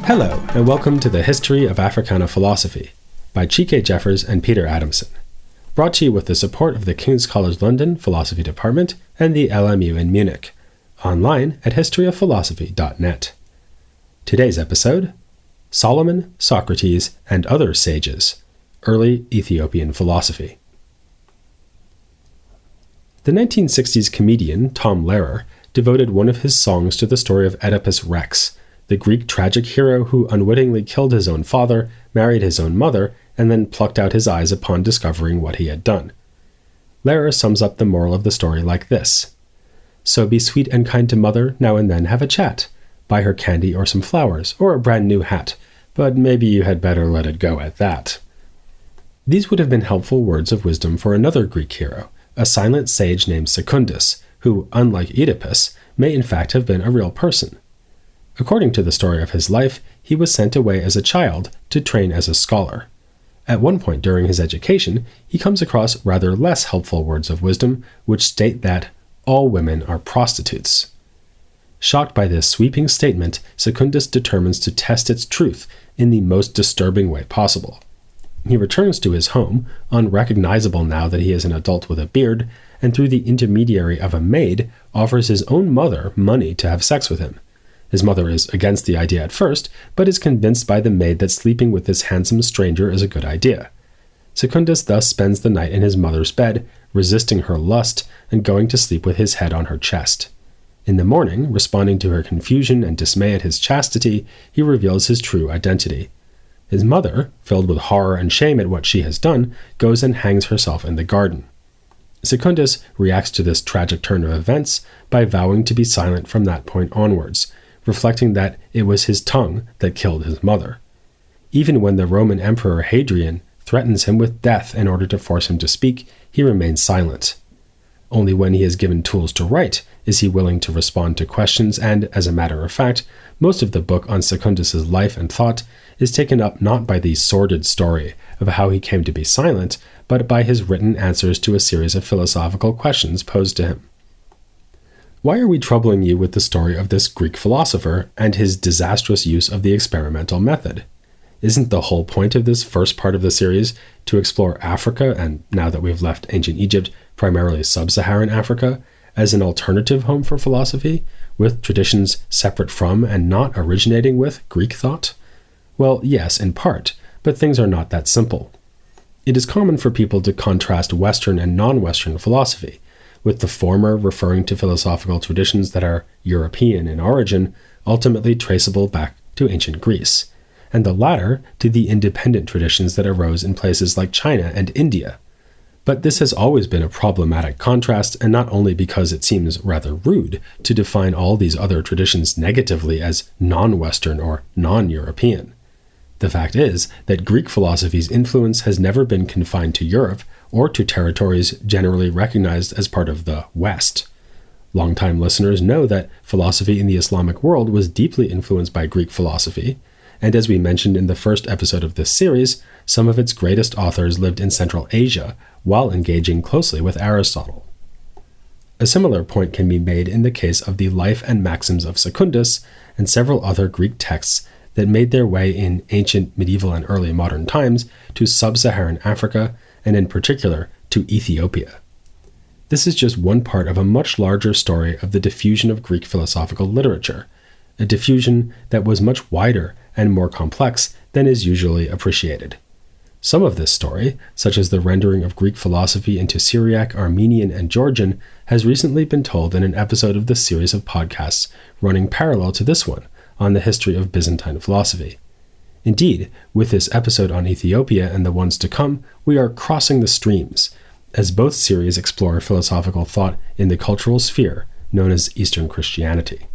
Hello, and welcome to the History of Africana Philosophy by Chike Jeffers and Peter Adamson, brought to you with the support of the King's College London Philosophy Department and the LMU in Munich, online at historyofphilosophy.net. Today's episode, Solomon, Socrates, and Other Sages, Early Ethiopian Philosophy. The 1960s comedian Tom Lehrer devoted one of his songs to the story of Oedipus Rex, the Greek tragic hero who unwittingly killed his own father, married his own mother, and then plucked out his eyes upon discovering what he had done. Lehrer sums up the moral of the story like this: "So be sweet and kind to mother, now and then have a chat. Buy her candy or some flowers, or a brand new hat, but maybe you had better let it go at that." These would have been helpful words of wisdom for another Greek hero, a silent sage named Secundus, who, unlike Oedipus, may in fact have been a real person. According to the story of his life, he was sent away as a child to train as a scholar. At one point during his education, he comes across rather less helpful words of wisdom, which state that all women are prostitutes. Shocked by this sweeping statement, Secundus determines to test its truth in the most disturbing way possible. He returns to his home, unrecognizable now that he is an adult with a beard, and through the intermediary of a maid, offers his own mother money to have sex with him. His mother is against the idea at first, but is convinced by the maid that sleeping with this handsome stranger is a good idea. Secundus thus spends the night in his mother's bed, resisting her lust and going to sleep with his head on her chest. In the morning, responding to her confusion and dismay at his chastity, he reveals his true identity. His mother, filled with horror and shame at what she has done, goes and hangs herself in the garden. Secundus reacts to this tragic turn of events by vowing to be silent from that point onwards, reflecting that it was his tongue that killed his mother. Even when the Roman Emperor Hadrian threatens him with death in order to force him to speak, he remains silent. Only when he is given tools to write is he willing to respond to questions, and, as a matter of fact, most of the book on Secundus's life and thought is taken up not by the sordid story of how he came to be silent, but by his written answers to a series of philosophical questions posed to him. Why are we troubling you with the story of this Greek philosopher and his disastrous use of the experimental method? Isn't the whole point of this first part of the series to explore Africa, and now that we've left ancient Egypt, primarily sub-Saharan Africa, as an alternative home for philosophy, with traditions separate from and not originating with Greek thought? Well, yes, in part, but things are not that simple. It is common for people to contrast Western and non-Western philosophy, with the former referring to philosophical traditions that are European in origin, ultimately traceable back to ancient Greece, and the latter to the independent traditions that arose in places like China and India. But this has always been a problematic contrast, and not only because it seems rather rude to define all these other traditions negatively as non-Western or non-European. The fact is that Greek philosophy's influence has never been confined to Europe or to territories generally recognized as part of the West. Longtime listeners know that philosophy in the Islamic world was deeply influenced by Greek philosophy, and as we mentioned in the first episode of this series, some of its greatest authors lived in Central Asia while engaging closely with Aristotle. A similar point can be made in the case of the Life and Maxims of Secundus and several other Greek texts that made their way in ancient, medieval, and early modern times to sub-Saharan Africa, and in particular to Ethiopia. This is just one part of a much larger story of the diffusion of Greek philosophical literature, a diffusion that was much wider and more complex than is usually appreciated. Some of this story, such as the rendering of Greek philosophy into Syriac, Armenian, and Georgian, has recently been told in an episode of this series of podcasts running parallel to this one, on the history of Byzantine philosophy. Indeed, with this episode on Ethiopia and the ones to come, we are crossing the streams, as both series explore philosophical thought in the cultural sphere known as Eastern Christianity.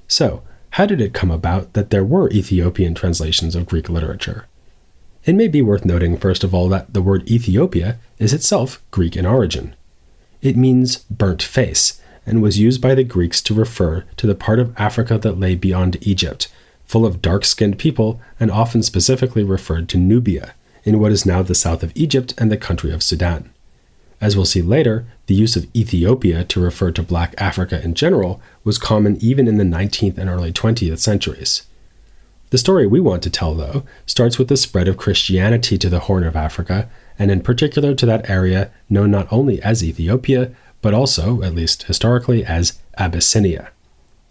So, how did it come about that there were Ethiopian translations of Greek literature? It may be worth noting, first of all, that the word Ethiopia is itself Greek in origin. It means burnt face, and was used by the Greeks to refer to the part of Africa that lay beyond Egypt, full of dark-skinned people, and often specifically referred to Nubia, in what is now the south of Egypt and the country of Sudan. As we'll see later, the use of Ethiopia to refer to Black Africa in general was common even in the 19th and early 20th centuries. The story we want to tell, though, starts with the spread of Christianity to the Horn of Africa, and in particular to that area known not only as Ethiopia, but also, at least historically, as Abyssinia.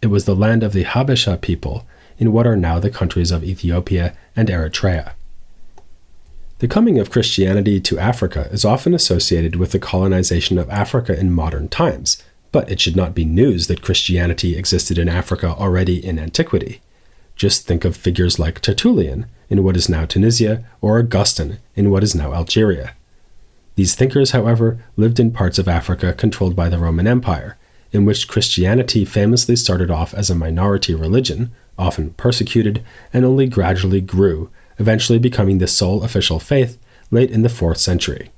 It was the land of the Habesha people in what are now the countries of Ethiopia and Eritrea. The coming of Christianity to Africa is often associated with the colonization of Africa in modern times, but it should not be news that Christianity existed in Africa already in antiquity. Just think of figures like Tertullian in what is now Tunisia, or Augustine in what is now Algeria. These thinkers, however, lived in parts of Africa controlled by the Roman Empire, in which Christianity famously started off as a minority religion, often persecuted, and only gradually grew, eventually becoming the sole official faith late in the 4th century.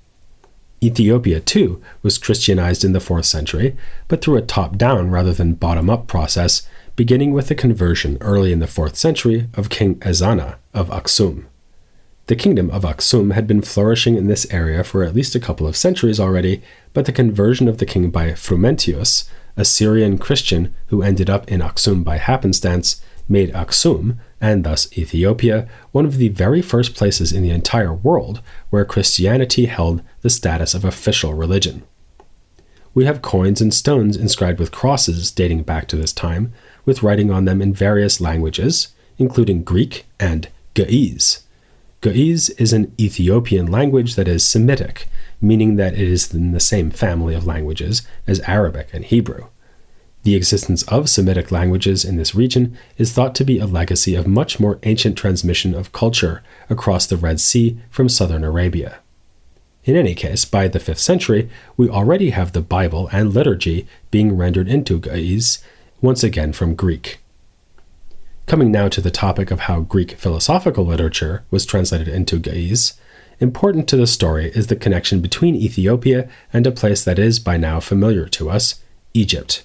Ethiopia, too, was Christianized in the 4th century, but through a top-down rather than bottom-up process, beginning with the conversion early in the 4th century of King Ezana of Aksum. The kingdom of Aksum had been flourishing in this area for at least a couple of centuries already, but the conversion of the king by Frumentius, a Syrian Christian who ended up in Aksum by happenstance, made Aksum, and thus Ethiopia, one of the very first places in the entire world where Christianity held the status of official religion. We have coins and stones inscribed with crosses dating back to this time, with writing on them in various languages, including Greek and Ge'ez. Ge'ez is an Ethiopian language that is Semitic, meaning that it is in the same family of languages as Arabic and Hebrew. The existence of Semitic languages in this region is thought to be a legacy of much more ancient transmission of culture across the Red Sea from southern Arabia. In any case, by the 5th century, we already have the Bible and liturgy being rendered into Ge'ez, once again from Greek. Coming now to the topic of how Greek philosophical literature was translated into Ge'ez, important to the story is the connection between Ethiopia and a place that is by now familiar to us, Egypt.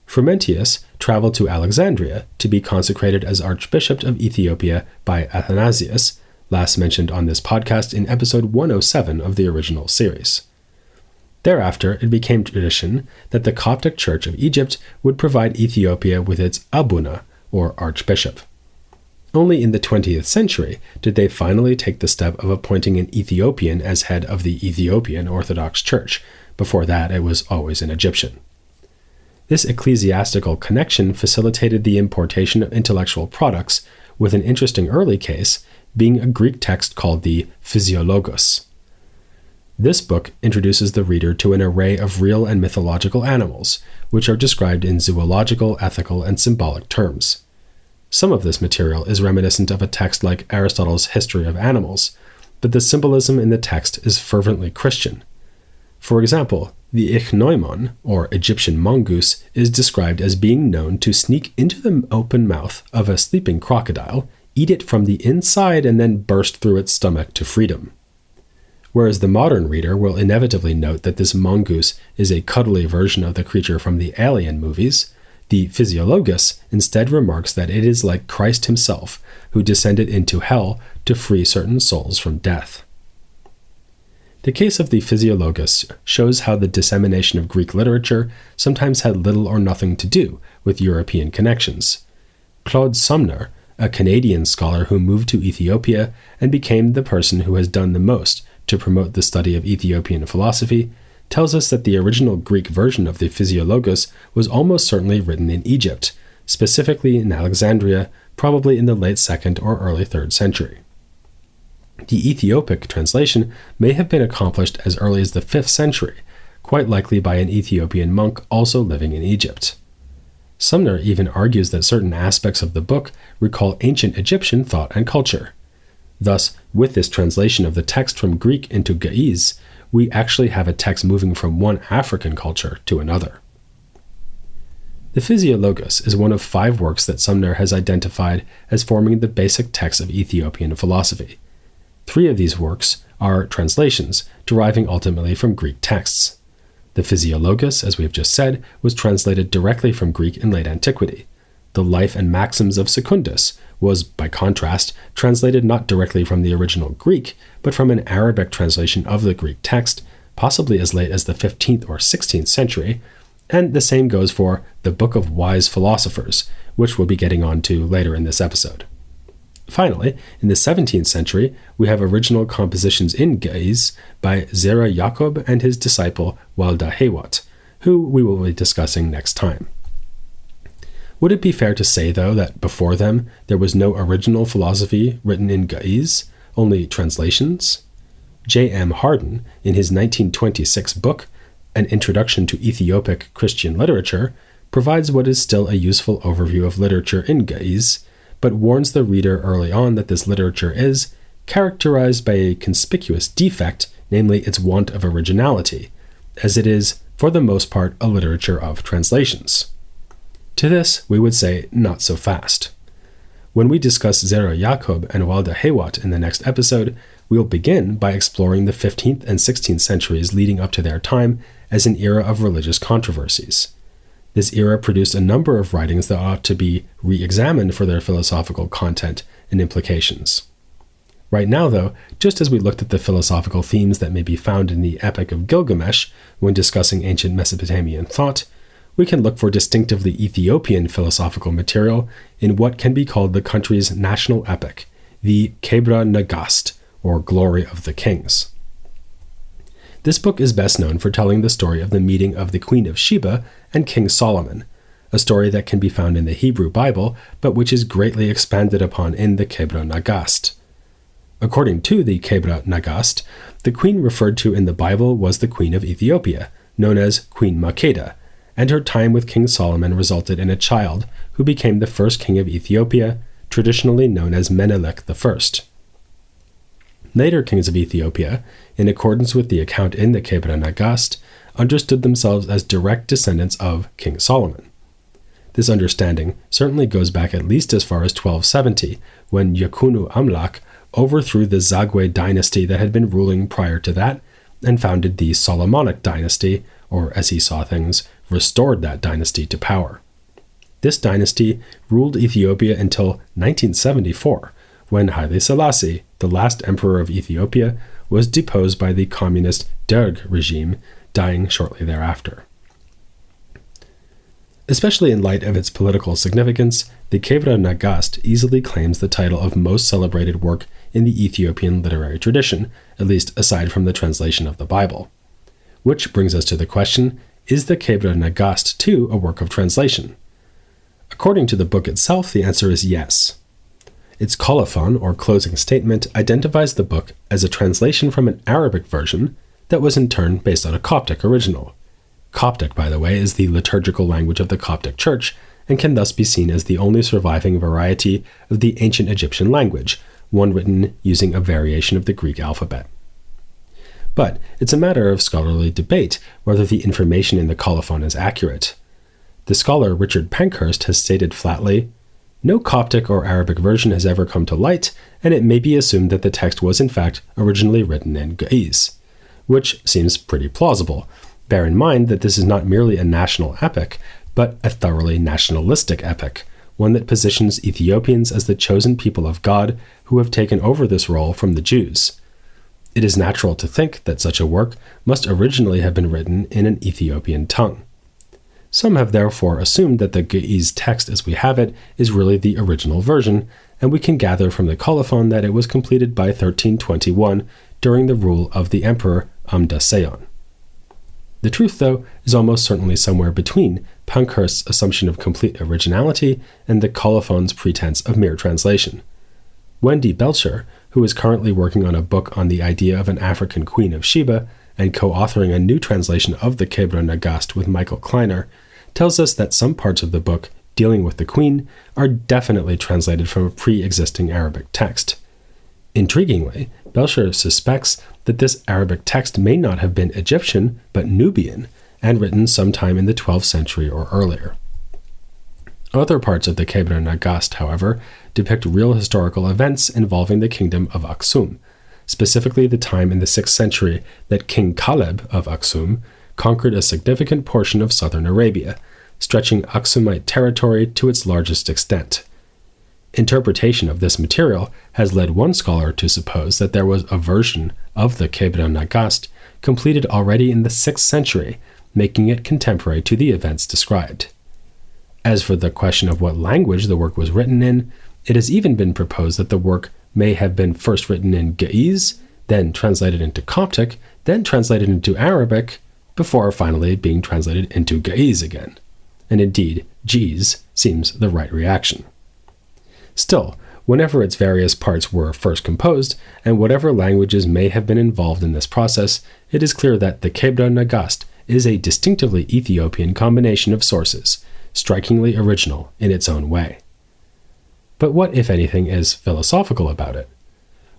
Frumentius traveled to Alexandria to be consecrated as Archbishop of Ethiopia by Athanasius, last mentioned on this podcast in episode 107 of the original series. Thereafter, it became tradition that the Coptic Church of Egypt would provide Ethiopia with its Abuna, or archbishop. Only in the 20th century did they finally take the step of appointing an Ethiopian as head of the Ethiopian Orthodox Church. Before that, it was always an Egyptian. This ecclesiastical connection facilitated the importation of intellectual products, with an interesting early case being a Greek text called the Physiologos. This book introduces the reader to an array of real and mythological animals, which are described in zoological, ethical, and symbolic terms. Some of this material is reminiscent of a text like Aristotle's History of Animals, but the symbolism in the text is fervently Christian. For example, the ichneumon, or Egyptian mongoose, is described as being known to sneak into the open mouth of a sleeping crocodile, eat it from the inside, and then burst through its stomach to freedom. Whereas the modern reader will inevitably note that this mongoose is a cuddly version of the creature from the Alien movies, the Physiologos instead remarks that it is like Christ himself, who descended into hell to free certain souls from death. The case of the Physiologos shows how the dissemination of Greek literature sometimes had little or nothing to do with European connections. Claude Sumner, a Canadian scholar who moved to Ethiopia and became the person who has done the most to promote the study of Ethiopian philosophy, tells us that the original Greek version of the Physiologos was almost certainly written in Egypt, specifically in Alexandria, probably in the late 2nd or early 3rd century. The Ethiopic translation may have been accomplished as early as the 5th century, quite likely by an Ethiopian monk also living in Egypt. Sumner even argues that certain aspects of the book recall ancient Egyptian thought and culture. Thus, with this translation of the text from Greek into Ge'ez, we actually have a text moving from one African culture to another. The Physiologos is one of 5 works that Sumner has identified as forming the basic text of Ethiopian philosophy. 3 of these works are translations, deriving ultimately from Greek texts. The Physiologos, as we have just said, was translated directly from Greek in late antiquity. The Life and Maxims of Secundus was, by contrast, translated not directly from the original Greek, but from an Arabic translation of the Greek text, possibly as late as the 15th or 16th century, and the same goes for the Book of Wise Philosophers, which we'll be getting on to later in this episode. Finally, in the 17th century, we have original compositions in Ge'ez by Zera Yacob and his disciple Walda Hewat, who we will be discussing next time. Would it be fair to say, though, that before them there was no original philosophy written in Ge'ez, only translations? J.M. Harden, in his 1926 book, An Introduction to Ethiopic Christian Literature, provides what is still a useful overview of literature in Ge'ez, but warns the reader early on that this literature is characterized by a conspicuous defect, namely its want of originality, as it is, for the most part, a literature of translations. To this, we would say, not so fast. When we discuss Zera Yacob and Walda Hewat in the next episode, we'll begin by exploring the 15th and 16th centuries leading up to their time as an era of religious controversies. This era produced a number of writings that ought to be re-examined for their philosophical content and implications. Right now, though, just as we looked at the philosophical themes that may be found in the Epic of Gilgamesh when discussing ancient Mesopotamian thought, we can look for distinctively Ethiopian philosophical material in what can be called the country's national epic, the Kebra Nagast, or Glory of the Kings. This book is best known for telling the story of the meeting of the Queen of Sheba and King Solomon, a story that can be found in the Hebrew Bible, but which is greatly expanded upon in the Kebra Nagast. According to the Kebra Nagast, the queen referred to in the Bible was the Queen of Ethiopia, known as Queen Makeda, and her time with King Solomon resulted in a child who became the first king of Ethiopia, traditionally known as Menelik I. Later kings of Ethiopia, in accordance with the account in the Kebra Nagast, understood themselves as direct descendants of King Solomon. This understanding certainly goes back at least as far as 1270, when Yakunu Amlak overthrew the Zagwe dynasty that had been ruling prior to that, and founded the Solomonic dynasty, or as he saw things, restored that dynasty to power. This dynasty ruled Ethiopia until 1974, when Haile Selassie, the last emperor of Ethiopia, was deposed by the communist Derg regime, dying shortly thereafter. Especially in light of its political significance, the Kebra Nagast easily claims the title of most celebrated work in the Ethiopian literary tradition, at least aside from the translation of the Bible. Which brings us to the question, is the Kebra Nagast too a work of translation? According to the book itself, the answer is yes. Its colophon, or closing statement, identifies the book as a translation from an Arabic version that was in turn based on a Coptic original. Coptic, by the way, is the liturgical language of the Coptic Church, and can thus be seen as the only surviving variety of the ancient Egyptian language, one written using a variation of the Greek alphabet. But it's a matter of scholarly debate whether the information in the colophon is accurate. The scholar Richard Pankhurst has stated flatly, "No Coptic or Arabic version has ever come to light, and it may be assumed that the text was in fact originally written in Ge'ez," which seems pretty plausible. Bear in mind that this is not merely a national epic, but a thoroughly nationalistic epic, one that positions Ethiopians as the chosen people of God who have taken over this role from the Jews. It is natural to think that such a work must originally have been written in an Ethiopian tongue. Some have therefore assumed that the Ge'ez text as we have it is really the original version, and we can gather from the colophon that it was completed by 1321 during the rule of the emperor Amda-Seyon. The truth, though, is almost certainly somewhere between Pankhurst's assumption of complete originality and the colophon's pretense of mere translation. Wendy Belcher, who is currently working on a book on the idea of an African Queen of Sheba and co-authoring a new translation of the Kebra Nagast with Michael Kleiner, tells us that some parts of the book dealing with the queen are definitely translated from a pre-existing Arabic text. Intriguingly, Belcher suspects that this Arabic text may not have been Egyptian, but Nubian, and written sometime in the 12th century or earlier. Other parts of the Kebra Nagast, however, depict real historical events involving the kingdom of Aksum, specifically the time in the 6th century that King Caleb of Aksum conquered a significant portion of southern Arabia, stretching Aksumite territory to its largest extent. Interpretation of this material has led one scholar to suppose that there was a version of the Kebra Nagast completed already in the 6th century, making it contemporary to the events described. As for the question of what language the work was written in, it has even been proposed that the work may have been first written in Ge'ez, then translated into Coptic, then translated into Arabic, before finally being translated into Ge'ez again. And indeed, Ge'ez seems the right reaction. Still, whenever its various parts were first composed, and whatever languages may have been involved in this process, it is clear that the Kebra Nagast is a distinctively Ethiopian combination of sources, strikingly original in its own way. But what, if anything, is philosophical about it?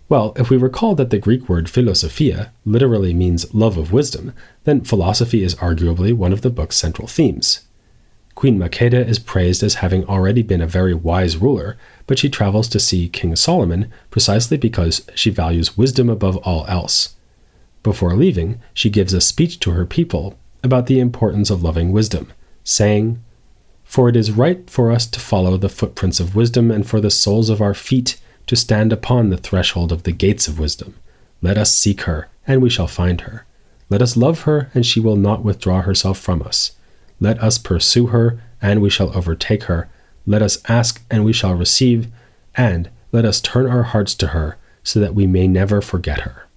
Well, if we recall that the Greek word philosophia literally means love of wisdom, then philosophy is arguably one of the book's central themes. Queen Makeda is praised as having already been a very wise ruler, but she travels to see King Solomon precisely because she values wisdom above all else. Before leaving, she gives a speech to her people about the importance of loving wisdom, saying, "For it is right for us to follow the footprints of wisdom and for the soles of our feet to stand upon the threshold of the gates of wisdom. Let us seek her, and we shall find her. Let us love her, and she will not withdraw herself from us. Let us pursue her, and we shall overtake her. Let us ask, and we shall receive, and let us turn our hearts to her, so that we may never forget her."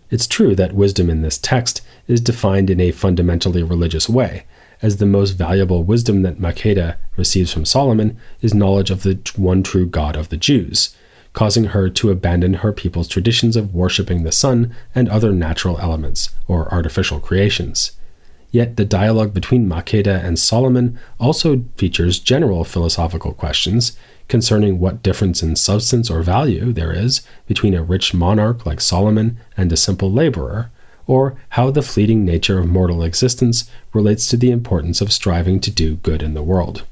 It's true that wisdom in this text is defined in a fundamentally religious way, as the most valuable wisdom that Makeda receives from Solomon is knowledge of the one true God of the Jews, causing her to abandon her people's traditions of worshipping the sun and other natural elements, or artificial creations. Yet the dialogue between Makeda and Solomon also features general philosophical questions concerning what difference in substance or value there is between a rich monarch like Solomon and a simple laborer, or how the fleeting nature of mortal existence relates to the importance of striving to do good in the world.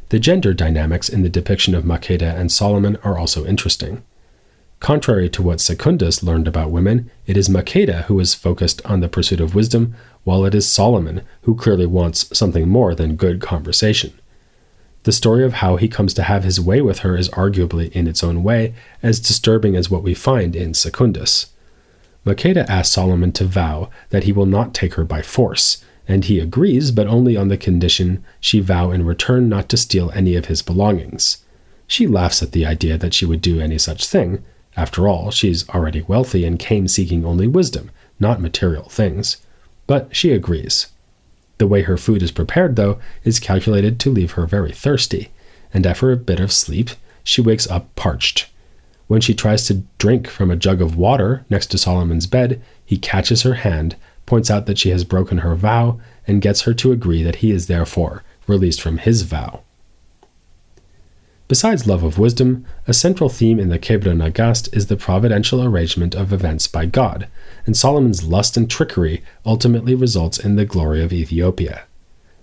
The gender dynamics in the depiction of Makeda and Solomon are also interesting. Contrary to what Secundus learned about women, it is Makeda who is focused on the pursuit of wisdom, while it is Solomon who clearly wants something more than good conversation. The story of how he comes to have his way with her is arguably, in its own way, as disturbing as what we find in Secundus. Makeda asks Solomon to vow that he will not take her by force, and he agrees, but only on the condition she vow in return not to steal any of his belongings. She laughs at the idea that she would do any such thing. After all, she's already wealthy and came seeking only wisdom, not material things. But she agrees. The way her food is prepared, though, is calculated to leave her very thirsty, and after a bit of sleep, she wakes up parched. When she tries to drink from a jug of water next to Solomon's bed, he catches her hand, points out that she has broken her vow, and gets her to agree that he is therefore released from his vow. Besides love of wisdom, a central theme in the Kebra Nagast is the providential arrangement of events by God, and Solomon's lust and trickery ultimately results in the glory of Ethiopia.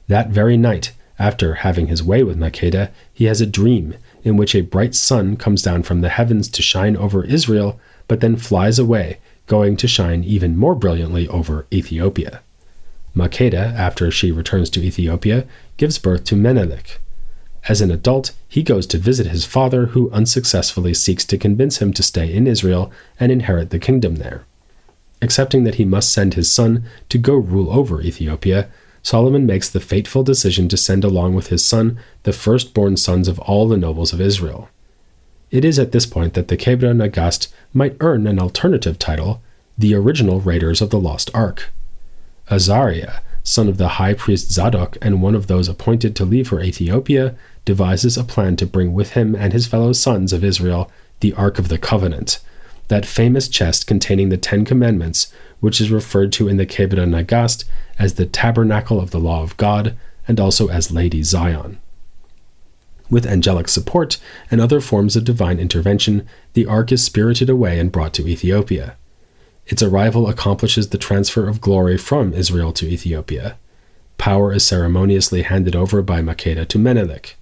That very night, after having his way with Makeda, he has a dream in which a bright sun comes down from the heavens to shine over Israel, but then flies away, going to shine even more brilliantly over Ethiopia. Makeda, after she returns to Ethiopia, gives birth to Menelik. As an adult, he goes to visit his father, who unsuccessfully seeks to convince him to stay in Israel and inherit the kingdom there. Accepting that he must send his son to go rule over Ethiopia, Solomon makes the fateful decision to send along with his son the firstborn sons of all the nobles of Israel. It is at this point that the Kebra Nagast might earn an alternative title, the original Raiders of the Lost Ark. Azariah, son of the high priest Zadok and one of those appointed to leave for Ethiopia, devises a plan to bring with him and his fellow sons of Israel the Ark of the Covenant, that famous chest containing the 10 Commandments, which is referred to in the Kebra Nagast as the Tabernacle of the Law of God, and also as Lady Zion. With angelic support and other forms of divine intervention, the Ark is spirited away and brought to Ethiopia. Its arrival accomplishes the transfer of glory from Israel to Ethiopia. Power is ceremoniously handed over by Makeda to Menelik.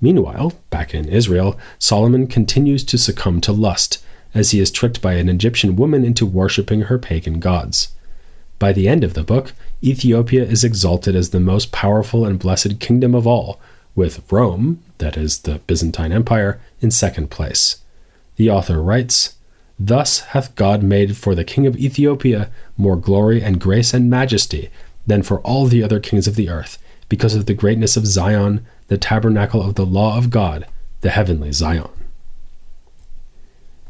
Meanwhile, back in Israel, Solomon continues to succumb to lust, as he is tricked by an Egyptian woman into worshipping her pagan gods. By the end of the book, Ethiopia is exalted as the most powerful and blessed kingdom of all, with Rome, that is the Byzantine Empire, in second place. The author writes, "Thus hath God made for the king of Ethiopia more glory and grace and majesty than for all the other kings of the earth, because of the greatness of Zion, the tabernacle of the law of God, the heavenly Zion.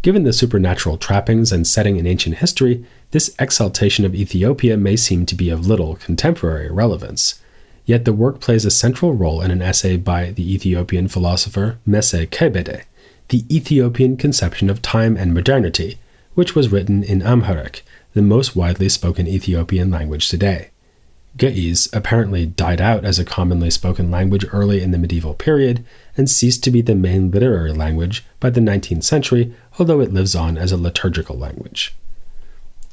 Given the supernatural trappings and setting in ancient history, this exaltation of Ethiopia may seem to be of little contemporary relevance. Yet the work plays a central role in an essay by the Ethiopian philosopher Mese Kebede, The Ethiopian Conception of Time and Modernity, which was written in Amharic, the most widely spoken Ethiopian language today. Ge'ez apparently died out as a commonly spoken language early in the medieval period and ceased to be the main literary language by the 19th century, although it lives on as a liturgical language.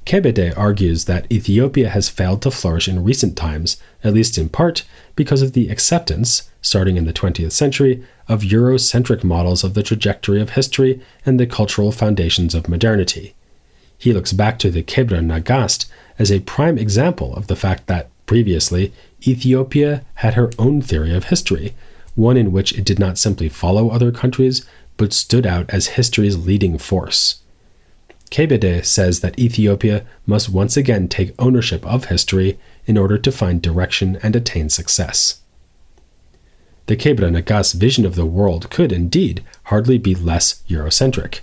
Kebede argues that Ethiopia has failed to flourish in recent times, at least in part, because of the acceptance, starting in the 20th century, of Eurocentric models of the trajectory of history and the cultural foundations of modernity. He looks back to the Kebra Nagast as a prime example of the fact that, previously, Ethiopia had her own theory of history, one in which it did not simply follow other countries, but stood out as history's leading force. Kebede says that Ethiopia must once again take ownership of history in order to find direction and attain success. The Kebra Nagast vision of the world could, indeed, hardly be less Eurocentric.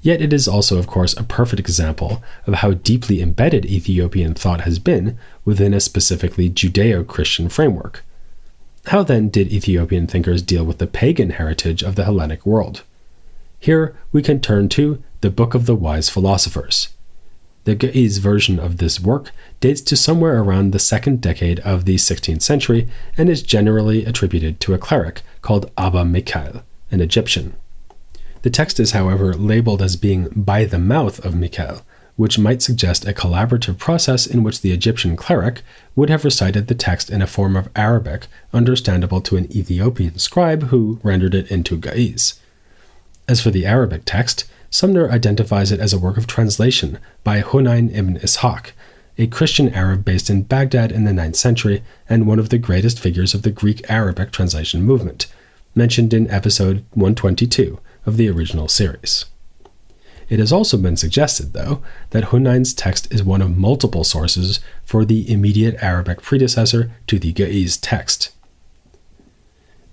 Yet it is also, of course, a perfect example of how deeply embedded Ethiopian thought has been within a specifically Judeo-Christian framework. How then did Ethiopian thinkers deal with the pagan heritage of the Hellenic world? Here we can turn to the Book of the Wise Philosophers. The Ge'ez version of this work dates to somewhere around the second decade of the 16th century and is generally attributed to a cleric called Abba Mikhail, an Egyptian. The text is, however, labeled as being by the mouth of Mikhail, which might suggest a collaborative process in which the Egyptian cleric would have recited the text in a form of Arabic understandable to an Ethiopian scribe who rendered it into Ge'ez. As for the Arabic text, Sumner identifies it as a work of translation by Hunayn ibn Ishaq, a Christian Arab based in Baghdad in the 9th century and one of the greatest figures of the Greek Arabic translation movement, mentioned in episode 122 of the original series. It has also been suggested, though, that Hunayn's text is one of multiple sources for the immediate Arabic predecessor to the Ge'ez text.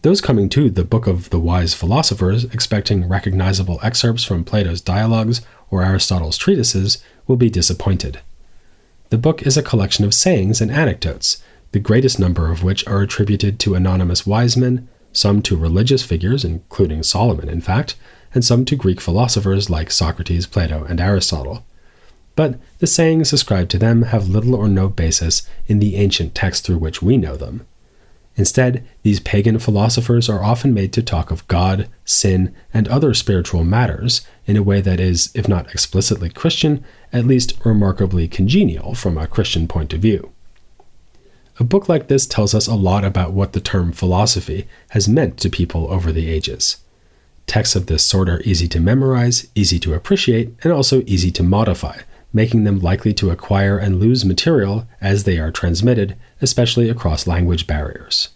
Those coming to the Book of the Wise Philosophers expecting recognizable excerpts from Plato's dialogues or Aristotle's treatises will be disappointed. The book is a collection of sayings and anecdotes, the greatest number of which are attributed to anonymous wise men, some to religious figures, including Solomon, in fact, and some to Greek philosophers like Socrates, Plato, and Aristotle. But the sayings ascribed to them have little or no basis in the ancient text through which we know them. Instead, these pagan philosophers are often made to talk of God, sin, and other spiritual matters in a way that is, if not explicitly Christian, at least remarkably congenial from a Christian point of view. A book like this tells us a lot about what the term philosophy has meant to people over the ages. Texts of this sort are easy to memorize, easy to appreciate, and also easy to modify, making them likely to acquire and lose material as they are transmitted, especially across language barriers.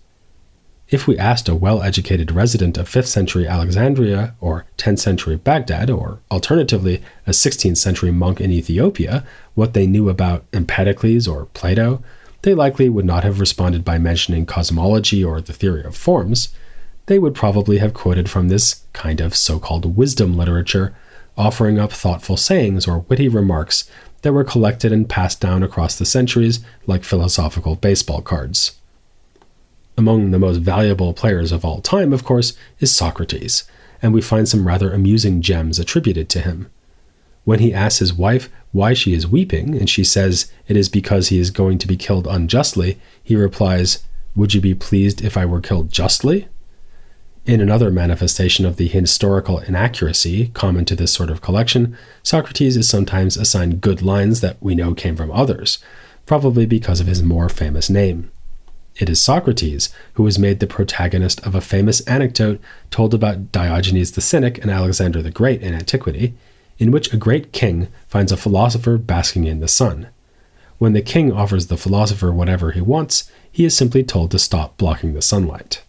If we asked a well-educated resident of 5th century Alexandria or 10th century Baghdad, or alternatively a 16th century monk in Ethiopia, what they knew about Empedocles or Plato, they likely would not have responded by mentioning cosmology or the theory of forms. They would probably have quoted from this kind of so-called wisdom literature, offering up thoughtful sayings or witty remarks that were collected and passed down across the centuries like philosophical baseball cards. Among the most valuable players of all time, of course, is Socrates, and we find some rather amusing gems attributed to him. When he asks his wife why she is weeping, and she says it is because he is going to be killed unjustly, he replies, "Would you be pleased if I were killed justly?" In another manifestation of the historical inaccuracy common to this sort of collection, Socrates is sometimes assigned good lines that we know came from others, probably because of his more famous name. It is Socrates who is made the protagonist of a famous anecdote told about Diogenes the Cynic and Alexander the Great in antiquity, in which a great king finds a philosopher basking in the sun. When the king offers the philosopher whatever he wants, he is simply told to stop blocking the sunlight.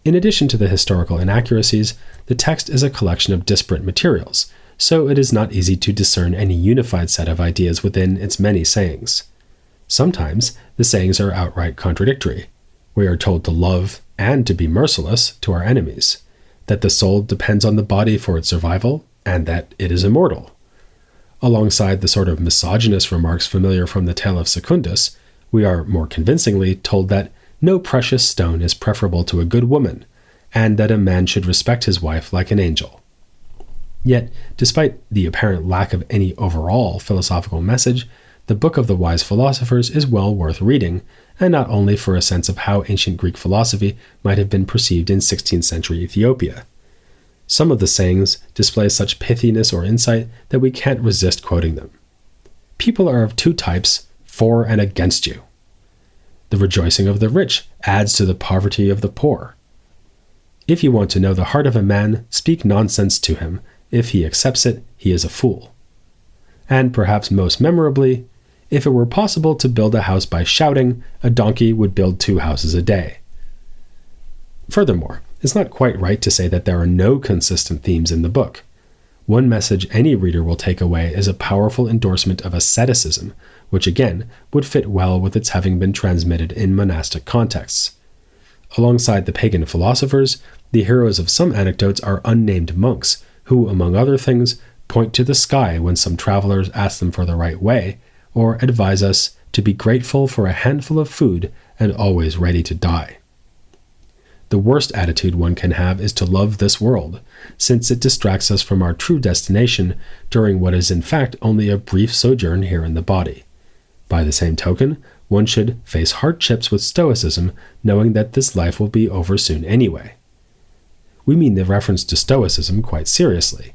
In addition to the historical inaccuracies, the text is a collection of disparate materials, so it is not easy to discern any unified set of ideas within its many sayings. Sometimes the sayings are outright contradictory. We are told to love and to be merciless to our enemies, that the soul depends on the body for its survival, and that it is immortal. Alongside the sort of misogynist remarks familiar from the tale of Secundus, we are more convincingly told that no precious stone is preferable to a good woman, and that a man should respect his wife like an angel. Yet, despite the apparent lack of any overall philosophical message, the Book of the Wise Philosophers is well worth reading, and not only for a sense of how ancient Greek philosophy might have been perceived in 16th century Ethiopia. Some of the sayings display such pithiness or insight that we can't resist quoting them. People are of two types, for and against you. The rejoicing of the rich adds to the poverty of the poor. If you want to know the heart of a man, speak nonsense to him. If he accepts it, he is a fool. And perhaps most memorably, if it were possible to build a house by shouting, a donkey would build 2 houses a day. Furthermore, it's not quite right to say that there are no consistent themes in the book. One message any reader will take away is a powerful endorsement of asceticism, which again would fit well with its having been transmitted in monastic contexts. Alongside the pagan philosophers, the heroes of some anecdotes are unnamed monks, who, among other things, point to the sky when some travelers ask them for the right way, or advise us to be grateful for a handful of food and always ready to die. The worst attitude one can have is to love this world, since it distracts us from our true destination during what is in fact only a brief sojourn here in the body. By the same token, one should face hardships with stoicism, knowing that this life will be over soon anyway. We mean the reference to stoicism quite seriously.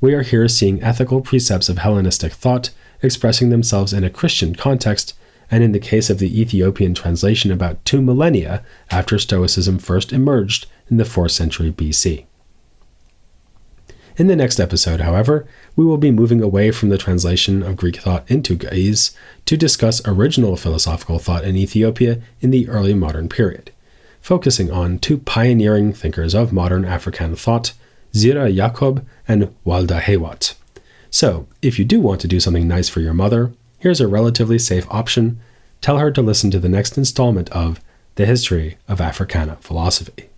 We are here seeing ethical precepts of Hellenistic thought expressing themselves in a Christian context, and in the case of the Ethiopian translation about 2 millennia after Stoicism first emerged in the 4th century BC. In the next episode, however, we will be moving away from the translation of Greek thought into Ge'ez to discuss original philosophical thought in Ethiopia in the early modern period, focusing on 2 pioneering thinkers of modern African thought, Zira Yacob and Walda Hewat. So, if you do want to do something nice for your mother, here's a relatively safe option. Tell her to listen to the next installment of The History of Africana Philosophy.